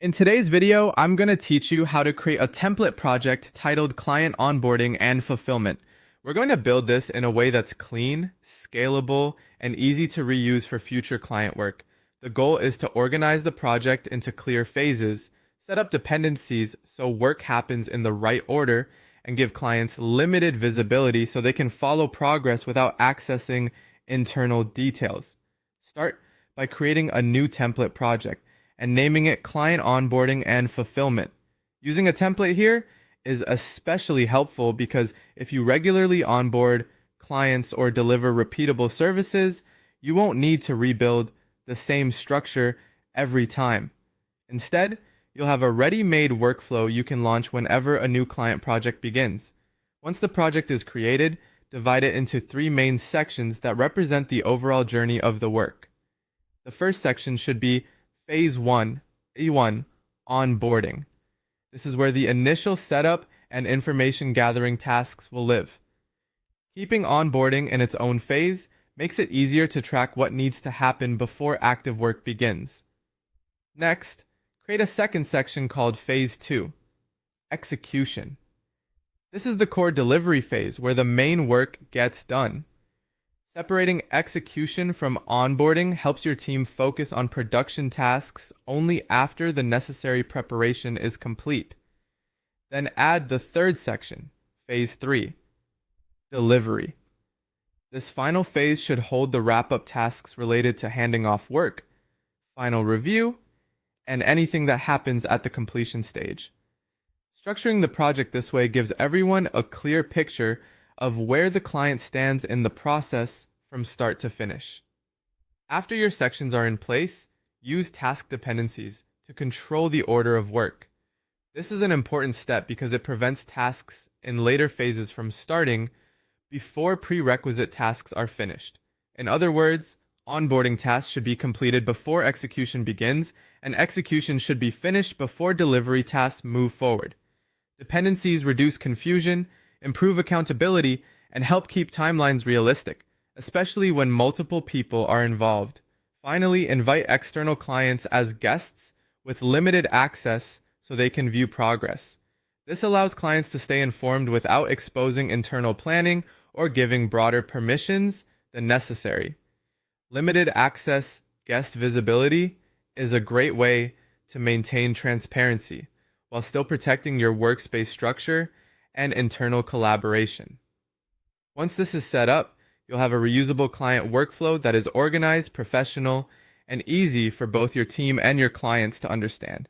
In today's video, I'm going to teach you how to create a template project titled Client Onboarding and Fulfillment. We're going to build this in a way that's clean, scalable, and easy to reuse for future client work. The goal is to organize the project into clear phases, set up dependencies so work happens in the right order, and give clients limited visibility so they can follow progress without accessing internal details. Start by creating a new template project and naming it Client Onboarding and Fulfillment. Using a template here is especially helpful because if you regularly onboard clients or deliver repeatable services, you won't need to rebuild the same structure every time. Instead, you'll have a ready-made workflow you can launch whenever a new client project begins. Once the project is created, divide it into three main sections that represent the overall journey of the work. The first section should be Phase 1, E1, onboarding. This is where the initial setup and information gathering tasks will live. Keeping onboarding in its own phase makes it easier to track what needs to happen before active work begins. Next, create a second section called Phase 2, execution. This is the core delivery phase where the main work gets done. Separating execution from onboarding helps your team focus on production tasks only after the necessary preparation is complete. Then add the third section, Phase 3, delivery. This final phase should hold the wrap-up tasks related to handing off work, final review, and anything that happens at the completion stage. Structuring the project this way gives everyone a clear picture of where the client stands in the process from start to finish. After your sections are in place, use task dependencies to control the order of work. This is an important step because it prevents tasks in later phases from starting before prerequisite tasks are finished. In other words, onboarding tasks should be completed before execution begins, and execution should be finished before delivery tasks move forward. Dependencies reduce confusion, improve accountability, and help keep timelines realistic, especially when multiple people are involved. Finally, invite external clients as guests with limited access so they can view progress. This allows clients to stay informed without exposing internal planning or giving broader permissions than necessary. Limited access guest visibility is a great way to maintain transparency while still protecting your workspace structure and internal collaboration. Once this is set up, you'll have a reusable client workflow that is organized, professional, and easy for both your team and your clients to understand.